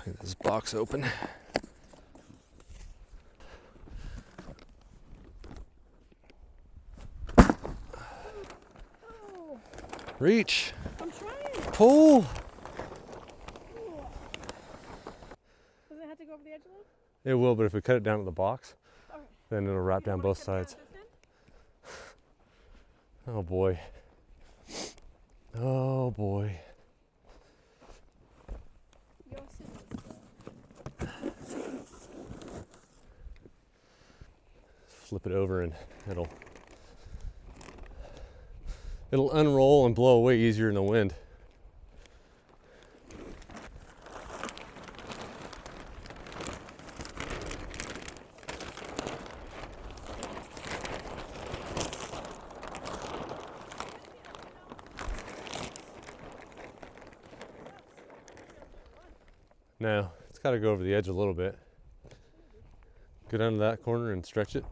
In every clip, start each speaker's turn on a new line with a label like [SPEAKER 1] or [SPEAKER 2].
[SPEAKER 1] Get this box open. Reach.
[SPEAKER 2] I'm trying.
[SPEAKER 1] Pull.
[SPEAKER 2] Does it have to go over the edge a little?
[SPEAKER 1] It will, but if we cut it down to the box,
[SPEAKER 2] Okay.
[SPEAKER 1] then it'll wrap down both sides. Oh boy. Oh boy. Flip it over and it'll unroll and blow away easier in the wind. No, it's got to go over the edge a little bit. Go down to that corner and stretch it.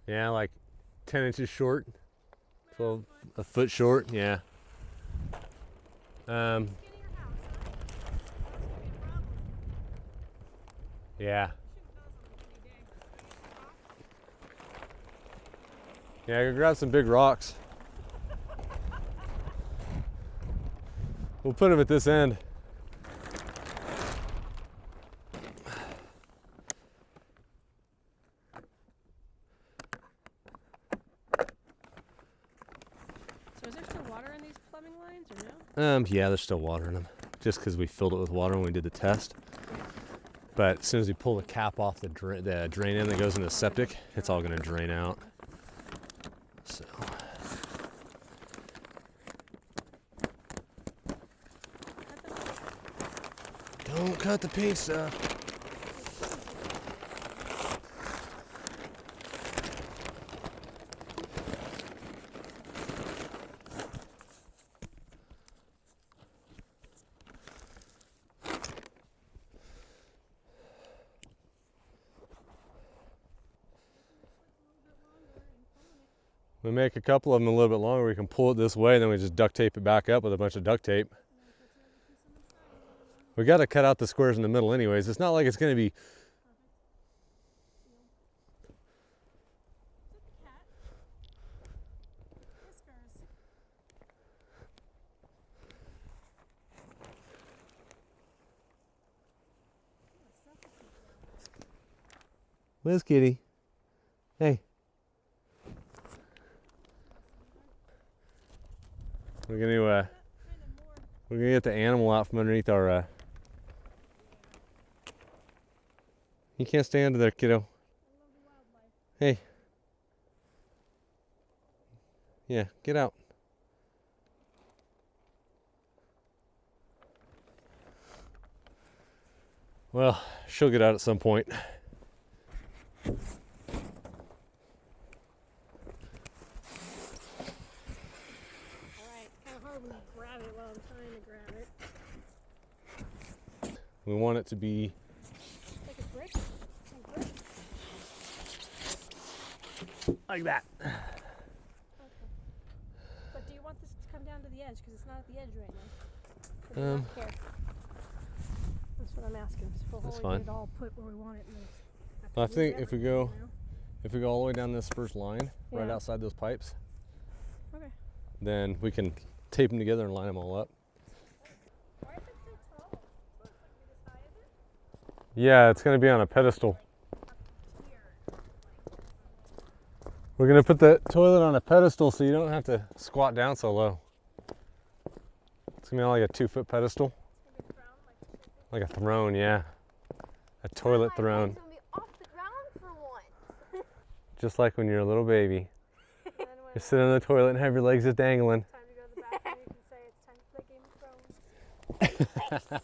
[SPEAKER 1] Yeah, like 10 inches short, 12, a foot short, yeah. Yeah. Yeah, go grab some big rocks. We'll put them at this end.
[SPEAKER 2] So is there still water in these plumbing lines or no?
[SPEAKER 1] Yeah, there's still water in them, just because we filled it with water when we did the test. But as soon as we pull the cap off the drain in that goes into the septic, it's all going to drain out. So. Don't cut the pink stuff. We make a couple of them a little bit longer. We can pull it this way, and then we just duct tape it back up with a bunch of duct tape. We got to cut out the squares in the middle anyways. It's not like it's going to be... Where's Kitty? Hey. We're gonna get the animal out from underneath our. You can't stay under there, kiddo. Hey. Yeah, get out. Well, she'll get out at some point. We want it to be
[SPEAKER 2] like a brick?
[SPEAKER 1] like that.
[SPEAKER 2] Okay. But do you want this to come down to the edge? Because it's not at the edge right now. Or do you not care? That's what I'm asking. So
[SPEAKER 1] That's
[SPEAKER 2] we'll
[SPEAKER 1] fine.
[SPEAKER 2] get it all put where we want it.
[SPEAKER 1] I think if we go all the way down this first line, right
[SPEAKER 2] Yeah.
[SPEAKER 1] outside those pipes,
[SPEAKER 2] Okay.
[SPEAKER 1] then we can tape them together and line them all up.
[SPEAKER 2] Why is it so tall? Looks like you're this high, is it?
[SPEAKER 1] Yeah, it's going to be on a pedestal. We're going to put the toilet on a pedestal so you don't have to squat down so low. It's going to be on like a 2-foot pedestal. Like a throne, yeah. A toilet throne.
[SPEAKER 3] It's gonna be off the ground for once.
[SPEAKER 1] Just like when you're a little baby. You sit on the toilet and have your legs just dangling.
[SPEAKER 2] Time to go to the bathroom, you can say it's time to play Game of Thrones.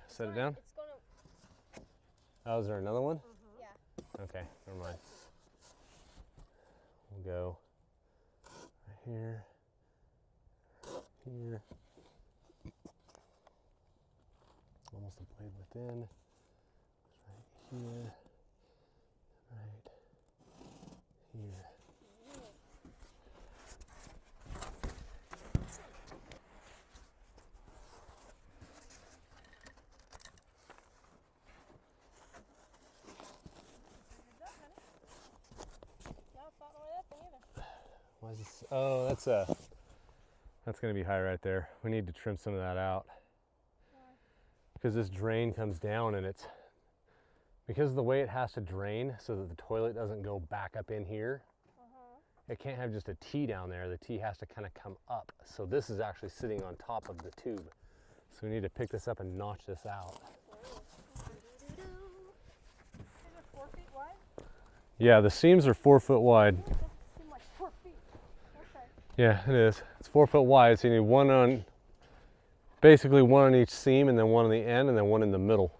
[SPEAKER 1] Set it down.
[SPEAKER 3] It's gonna.
[SPEAKER 1] Oh, is there another one?
[SPEAKER 3] Yeah.
[SPEAKER 1] Okay, never mind. We'll go right here, here, the blade within. Right here. Right here. Why is this? Oh, that's gonna be high right there. We need to trim some of that out. Because this drain comes down and it's, because of the way it has to drain so that the toilet doesn't go back up in here, it can't have just a T down there. The T has to kind of come up. So this is actually sitting on top of the tube. So we need to pick this up and notch this out.
[SPEAKER 2] Is it 4 feet wide?
[SPEAKER 1] Yeah, the seams are 4 foot wide.
[SPEAKER 2] It doesn't seem like 4 feet. Okay.
[SPEAKER 1] Yeah, it is. It's 4 foot wide, so you need one on, basically one on each seam, and then one on the end, and then one in the middle.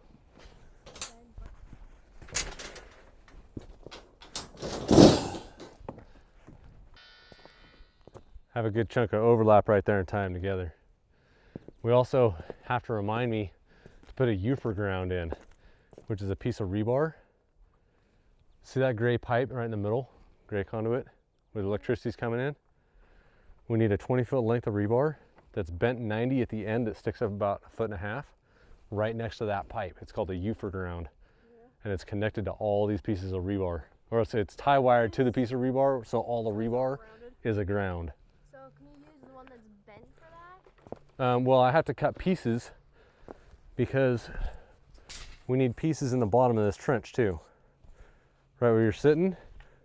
[SPEAKER 1] Have a good chunk of overlap right there and tie them together. We also have to remind me to put a Ufer ground in, which is a piece of rebar. See that gray pipe right in the middle, gray conduit, where the electricity's coming in? We need a 20-foot length of rebar that's bent 90 at the end that sticks up about 1.5 feet right next to that pipe. It's called a Ufer ground. And it's connected to all these pieces of rebar. Or it's tie wired to the piece of rebar, so all the rebar is a ground.
[SPEAKER 3] So can you use the one that's bent for that?
[SPEAKER 1] Well, I have to cut pieces because we need pieces in the bottom of this trench too. Right where you're sitting,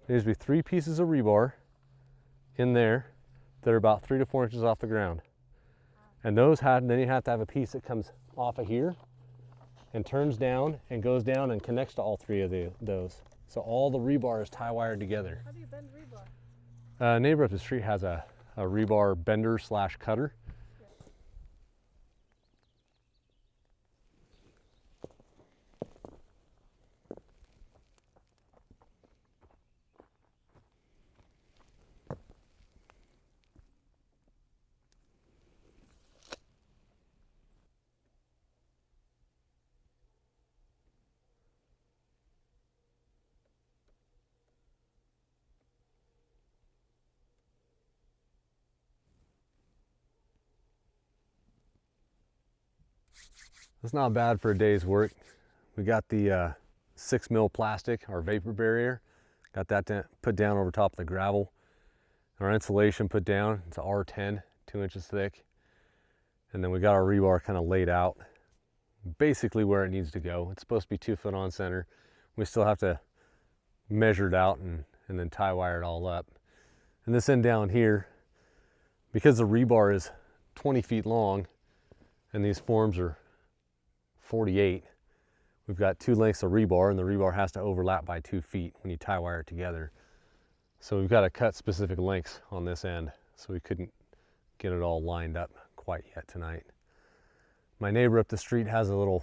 [SPEAKER 1] there needs to be 3 pieces of rebar in there that are about 3 to 4 inches off the ground. And those then you have to have a piece that comes off of here and turns down and goes down and connects to all 3 of those. So all the rebar is tie wired together.
[SPEAKER 2] How do you bend rebar?
[SPEAKER 1] A neighbor up the street has a rebar bender / cutter. It's not bad for a day's work. We got the 6 mil plastic, our vapor barrier, got that put down over top of the gravel. Our insulation put down, it's R10, 2 inches thick. And then we got our rebar kind of laid out, basically where it needs to go. It's supposed to be 2 foot on center. We still have to measure it out and then tie wire it all up. And this end down here, because the rebar is 20 feet long and these forms are 48, we've got 2 lengths of rebar, and the rebar has to overlap by 2 feet when you tie wire it together. So we've got to cut specific lengths on this end, so we couldn't get it all lined up quite yet tonight. My neighbor up the street has a little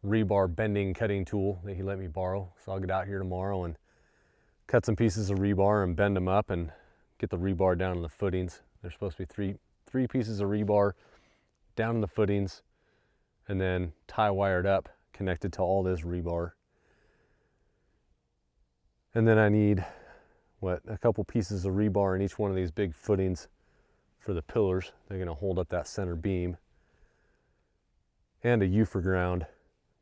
[SPEAKER 1] rebar bending cutting tool that he let me borrow, so I'll get out here tomorrow and cut some pieces of rebar and bend them up and get the rebar down in the footings. There's supposed to be three pieces of rebar down in the footings, and then tie wired up, connected to all this rebar. And then I need, a couple pieces of rebar in each one of these big footings for the pillars. They're gonna hold up that center beam. And a Ufer ground,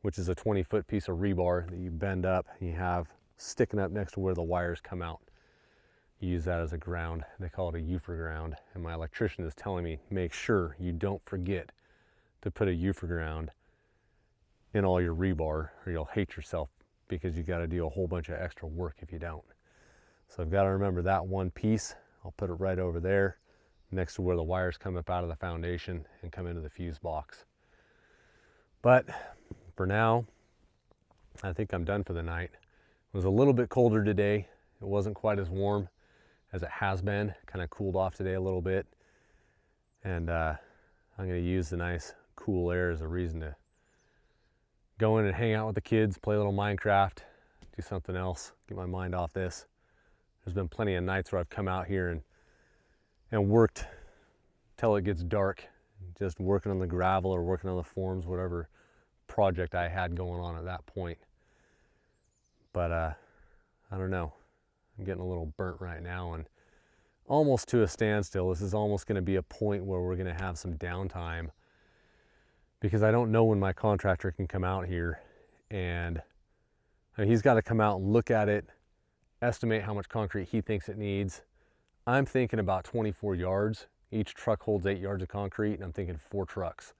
[SPEAKER 1] which is a 20-foot piece of rebar that you bend up and you have sticking up next to where the wires come out. You use that as a ground. They call it a Ufer ground. And my electrician is telling me, make sure you don't forget to put a Ufer ground in all your rebar, or you'll hate yourself, because you got to do a whole bunch of extra work if you don't. So I've got to remember that one piece. I'll put it right over there next to where the wires come up out of the foundation and come into the fuse box. But for now, I think I'm done for the night. It was a little bit colder today. It wasn't quite as warm as it has been. Kind of cooled off today a little bit. And I'm going to use the nice cool air as a reason to go in and hang out with the kids, play a little Minecraft, do something else, get my mind off this. There's been plenty of nights where I've come out here and worked till it gets dark, just working on the gravel or working on the forms, whatever project I had going on at that point. But I don't know. I'm getting a little burnt right now and almost to a standstill. This is almost going to be a point where we're going to have some downtime because I don't know when my contractor can come out here, and I mean, he's got to come out and look at it, estimate how much concrete he thinks it needs. I'm thinking about 24 yards. Each truck holds 8 yards of concrete, and I'm thinking 4 trucks.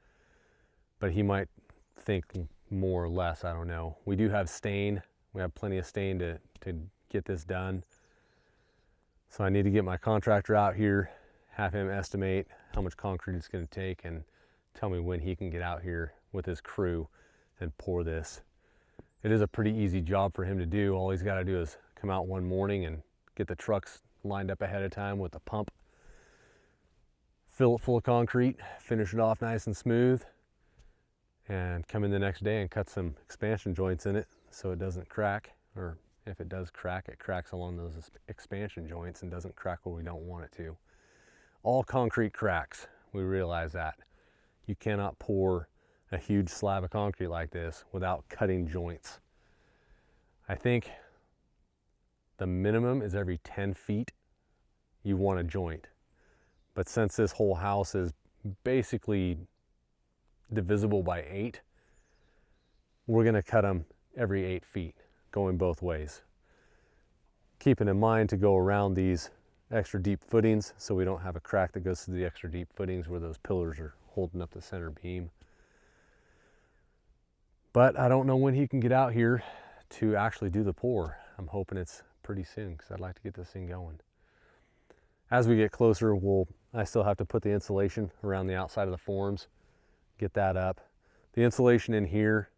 [SPEAKER 1] But he might think more or less, I don't know. We do have stain. We have plenty of stain to get this done. So I need to get my contractor out here, have him estimate how much concrete it's going to take, and tell me when he can get out here with his crew and pour this. It is a pretty easy job for him to do. All he's got to do is come out one morning and get the trucks lined up ahead of time with a pump, fill it full of concrete, finish it off nice and smooth, and come in the next day and cut some expansion joints in it so it doesn't crack, or if it does crack, it cracks along those expansion joints and doesn't crack where we don't want it to. All concrete cracks, we realize that. You cannot pour a huge slab of concrete like this without cutting joints. I think the minimum is every 10 feet you want a joint. But since this whole house is basically divisible by 8, we're gonna cut them every 8 feet, going both ways. Keeping in mind to go around these extra deep footings so we don't have a crack that goes through the extra deep footings where those pillars are holding up the center beam. But I don't know when he can get out here to actually do the pour. I'm hoping it's pretty soon because I'd like to get this thing going. As we get closer, I still have to put the insulation around the outside of the forms, get that up. The insulation in here,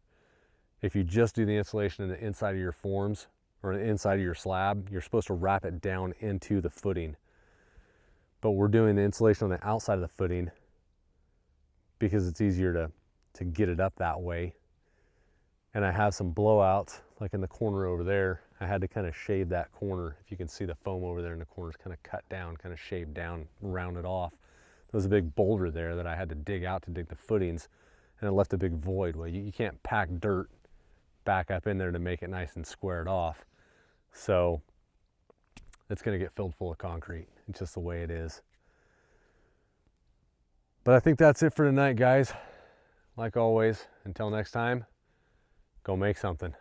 [SPEAKER 1] if you just do the insulation in the inside of your forms or the inside of your slab, you're supposed to wrap it down into the footing. But we're doing the insulation on the outside of the footing because it's easier to get it up that way. And I have some blowouts, like in the corner over there. I had to kind of shave that corner. If you can see the foam over there in the corner is kind of cut down, kind of shaved down, rounded off. There was a big boulder there that I had to dig out to dig the footings, and it left a big void. Well, you can't pack dirt back up in there to make it nice and squared off. So it's going to get filled full of concrete. It's just the way it is. But I think that's it for tonight, guys. Like always, until next time, go make something.